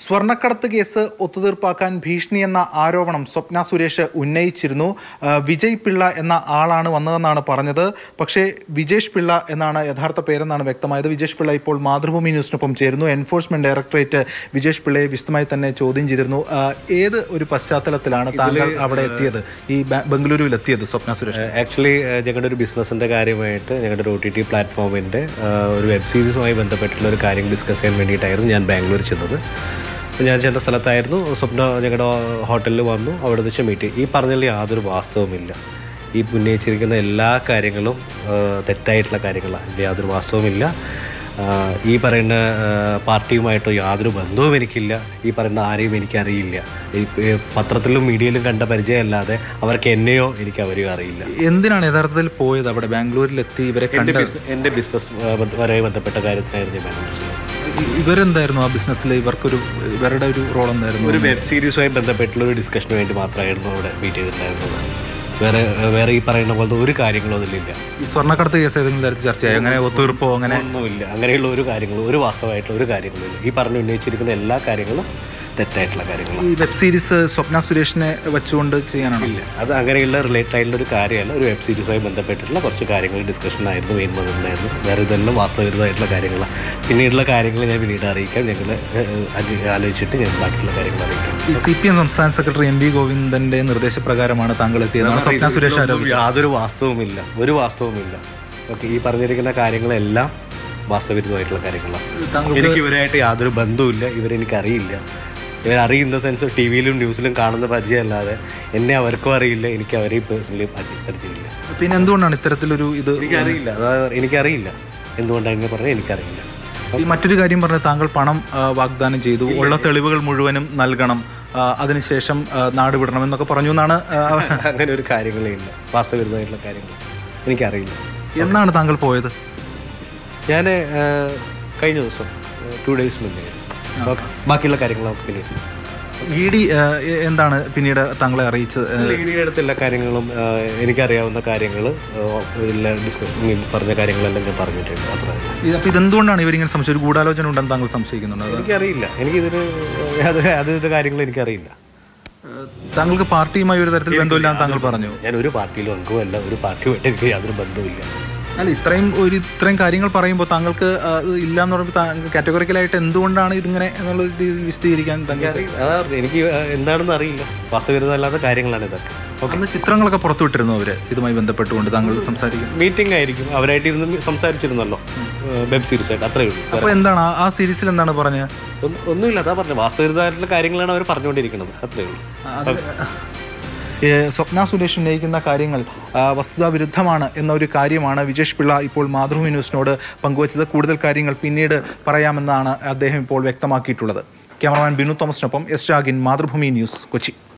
സ്വർണ്ണക്കടത്ത് കേസ് ഒത്തുതീർപ്പാക്കാൻ ഭീഷണിയെന്ന ആരോപണം സ്വപ്ന സുരേഷ് ഉന്നയിച്ചിരുന്നു. വിജയ് പിള്ള എന്ന ആളാണ് വന്നതെന്നാണ് പറഞ്ഞത്. പക്ഷേ വിജേഷ് പിള്ള എന്നാണ് യഥാർത്ഥ പേരെന്നാണ് വ്യക്തമായത്. വിജേഷ് പിള്ള ഇപ്പോൾ മാതൃഭൂമി ന്യൂസിനൊപ്പം ചേരുന്നു. എൻഫോഴ്സ്മെന്റ് ഡയറക്ടറേറ്റ് വിജേഷ് പിള്ളയെ വിശദമായി തന്നെ ചോദ്യം ചെയ്തിരുന്നു. ഏത് ഒരു പശ്ചാത്തലത്തിലാണ് താങ്കൾ അവിടെ എത്തിയത്, ഈ ബംഗളൂരുവിൽ എത്തിയത് സ്വപ്ന സുരേഷ്? ആക്ച്വലി ഞങ്ങളുടെ ഒരു ബിസിനസ്സിൻ്റെ കാര്യമായിട്ട് ഞങ്ങളുടെ ഒരു OTT പ്ലാറ്റ്ഫോമിൻ്റെ ഒരു വെബ് സീരീസുമായി ബന്ധപ്പെട്ടുള്ള ഒരു കാര്യം ഡിസ്കസ് ചെയ്യാൻ വേണ്ടിയിട്ടായിരുന്നു ഞാൻ ബാംഗ്ലൂർ ചെന്നത്. ഞാൻ ചെന്ന സ്ഥലത്തായിരുന്നു. സ്വപ്ന ഞങ്ങളുടെ ഹോട്ടലിൽ വന്നു. അവിടെ വെച്ച് മീറ്റ്. ഈ പറഞ്ഞതിൽ യാതൊരു വാസ്തവമില്ല. ഈ ഉന്നയിച്ചിരിക്കുന്ന എല്ലാ കാര്യങ്ങളും തെറ്റായിട്ടുള്ള കാര്യങ്ങളാണ്. ഇതിൽ യാതൊരു വാസ്തവമില്ല. ഈ പറയുന്ന പാർട്ടിയുമായിട്ടോ യാതൊരു ബന്ധവും എനിക്കില്ല. ഈ പറയുന്ന ആരെയും എനിക്കറിയില്ല. ഈ പത്രത്തിലും മീഡിയയിലും കണ്ട പരിചയമല്ലാതെ അവർക്ക് എന്നെയോ എനിക്ക് അവരെയോ അറിയില്ല. എന്തിനാണ് യഥാർത്ഥത്തിൽ പോയത് അവിടെ ബാംഗ്ലൂരിലെത്തി? ഇവരെ എൻ്റെ ബിസിനസ് വരെ ബന്ധപ്പെട്ട കാര്യത്തിനായിരുന്നു ഞാൻ ബാംഗ്ലൂർ ചെന്നത്. ഇവരെന്തായിരുന്നു ആ ബിസിനസ്സിൽ? ഇവരുടെ ഒരു റോൾ എന്തായിരുന്നു? ഒരു വെബ് സീരീസുമായി ബന്ധപ്പെട്ടുള്ള ഒരു ഡിസ്കഷന് വേണ്ടി മാത്രമായിരുന്നു അവിടെ മീറ്റ് ചെയ്തിട്ടുണ്ടായിരുന്നത്. വേറെ ഈ പറയുന്ന പോലത്തെ ഒരു കാര്യങ്ങളും അതിലില്ല. ഈ സ്വർണ്ണക്കടത്ത് കേസ് ഏതെങ്കിലും തരത്തിൽ ചർച്ചയായി? അങ്ങനെ ഒത്തുതീർപ്പോ അങ്ങനെ ഒന്നുമില്ല. അങ്ങനെയുള്ള ഒരു കാര്യങ്ങളും, ഒരു വാസ്തവമായിട്ടുള്ള ഒരു കാര്യങ്ങളുമില്ല. ഈ ഉന്നയിച്ചിരിക്കുന്ന എല്ലാ കാര്യങ്ങളും തെറ്റായിട്ടുള്ള കാര്യങ്ങളാണ്. ഈ വെബ് സീരീസ് സ്വപ്ന സുരേഷിനെ വെച്ചുകൊണ്ട് ചെയ്യാനാണോ? ഇല്ല, അത് അങ്ങനെയുള്ള റിലേറ്റഡ് ആയിട്ടുള്ള ഒരു കാര്യമല്ല. ഒരു വെബ് സീരീസുമായി ബന്ധപ്പെട്ടിട്ടുള്ള കുറച്ച് കാര്യങ്ങൾ ഡിസ്കഷനായിരുന്നു മെയിൻ വന്നിട്ടുണ്ടായിരുന്നത്. വേറെ ഇതെല്ലാം വാസ്തവവിരുദ്ധമായിട്ടുള്ള കാര്യങ്ങളാണ്. പിന്നീടുള്ള കാര്യങ്ങൾ ഞാൻ പിന്നീട് അറിയിക്കാം. ഞങ്ങൾ ആലോചിച്ചിട്ട് ഞാൻ ബാക്കിയുള്ള കാര്യങ്ങൾ അറിയിക്കാം. ഈ CPM സംസ്ഥാന സെക്രട്ടറി MV ഗോവിന്ദന്റെ നിർദ്ദേശപ്രകാരമാണ് താങ്കൾ എത്തിയതാണ് സ്വപ്ന സുരേഷ് ആരോപിച്ചത്. യാതൊരു വാസ്തവുമില്ല, ഒരു വാസ്തവുമില്ല. ഓക്കെ, ഈ പറഞ്ഞിരിക്കുന്ന കാര്യങ്ങളെല്ലാം വാസ്തവവിരുദ്ധമായിട്ടുള്ള കാര്യങ്ങളാണ്. എനിക്ക് ഇവരായിട്ട് യാതൊരു ബന്ധവുമില്ല. ഇവരെനിക്കറിയില്ല. ഇവരറിയുന്ന സെൻസ് TV-യിലും ന്യൂസിലും കാണുന്ന പരിചയമല്ലാതെ എന്നെ അവർക്കും അറിയില്ല, എനിക്ക് അവരെയും പേഴ്സണലി പരിചയമില്ല. പിന്നെ എന്തുകൊണ്ടാണ് ഇത്തരത്തിലൊരു ഇത്? എനിക്കറിയില്ല എന്തുകൊണ്ടാണ് ഇങ്ങനെ പറഞ്ഞത്, എനിക്കറിയില്ല. ഈ മറ്റൊരു കാര്യം പറഞ്ഞത് താങ്കൾ പണം വാഗ്ദാനം ചെയ്തു, ഉള്ള തെളിവുകൾ മുഴുവനും നൽകണം, അതിനുശേഷം നാട് വിടണം എന്നൊക്കെ പറഞ്ഞു എന്നാണ്. അങ്ങനെ ഒരു കാര്യങ്ങളേ ഇല്ല. വാസ്തവവിരുദ്ധമായിട്ടുള്ള കാര്യങ്ങൾ എനിക്കറിയില്ല. എന്നാണ് താങ്കൾ പോയത്? ഞാൻ കഴിഞ്ഞ ദിവസം 2 days മുന്നേ. ഓക്കെ, ബാക്കിയുള്ള കാര്യങ്ങൾ നമുക്ക് പിന്നീട്. ED എന്താണ് പിന്നീട് താങ്കളെ അറിയിച്ചത്? ED അടുത്ത് എല്ലാ കാര്യങ്ങളും എനിക്കറിയാവുന്ന കാര്യങ്ങൾ ഡിസ്കഷൻ പറഞ്ഞ കാര്യങ്ങളെല്ലാം ഞാൻ പറഞ്ഞിട്ടുണ്ട്. അത്ര. അപ്പോൾ ഇതെന്തുകൊണ്ടാണ് ഇവരിങ്ങനെ സംശയം? ഒരു ഗൂഢാലോചന ഉണ്ടെന്ന് താങ്കൾ സംശയിക്കുന്നുണ്ട്? എനിക്കറിയില്ല. എനിക്കിതിന് യാതൊരു കാര്യങ്ങളും എനിക്കറിയില്ല. താങ്കൾക്ക് പാർട്ടിയുമായി ഒരു തരത്തിൽ ബന്ധമില്ലാന്ന് താങ്കൾ പറഞ്ഞു. ഞാൻ ഒരു പാർട്ടിയിലും അംഗവുമല്ല. ഒരു പാർട്ടിയുമായിട്ട് എനിക്ക് യാതൊരു ബന്ധവുമില്ല. അല്ല, ഇത്രയും കാര്യങ്ങൾ പറയുമ്പോൾ താങ്കൾക്ക് ഇല്ല എന്ന് പറയുമ്പോൾ കാറ്റഗറിക്കലായിട്ട് എന്തുകൊണ്ടാണ് ഇതിങ്ങനെ എന്നുള്ള വിശദീകരിക്കാൻ എനിക്ക് എന്താണെന്ന് അറിയില്ല. വാസ്തവവിരുദ്ധമല്ലാത്ത കാര്യങ്ങളാണ് ഇതൊക്കെ. അന്ന് ചിത്രങ്ങളൊക്കെ പുറത്തുവിട്ടിരുന്നു അവർ ഇതുമായി ബന്ധപ്പെട്ടുകൊണ്ട് താങ്കൾ സംസാരിക്കും? മീറ്റിംഗ് ആയിരിക്കും. അവരായിട്ട് ഇരുന്ന് സംസാരിച്ചിരുന്നല്ലോ വെബ് സീരീസ് ആയിട്ട്. അത്രയേ ഉള്ളൂ. അപ്പോൾ എന്താണ് ആ സീരീസിൽ എന്താണ് പറഞ്ഞത്? ഒന്നുമില്ല. അതാ പറഞ്ഞത്, വാസ്തവവിരുദ്ധമായിട്ടുള്ള കാര്യങ്ങളാണ് അവർ പറഞ്ഞുകൊണ്ടിരിക്കുന്നത്. അത്രയേ ഉള്ളൂ. സ്വപ്ന സുരേഷ് ഉന്നയിക്കുന്ന കാര്യങ്ങൾ വസ്തുതാവിരുദ്ധമാണ് എന്നൊരു കാര്യമാണ് വിജേഷ് പിള്ള ഇപ്പോൾ മാതൃഭൂമി ന്യൂസിനോട് പങ്കുവച്ചത്. കൂടുതൽ കാര്യങ്ങൾ പിന്നീട് പറയാമെന്നാണ് അദ്ദേഹം ഇപ്പോൾ വ്യക്തമാക്കിയിട്ടുള്ളത്. ക്യാമറമാൻ ബിനു തോമസിനൊപ്പം S. രാഗിൻ, മാതൃഭൂമി ന്യൂസ്, കൊച്ചി.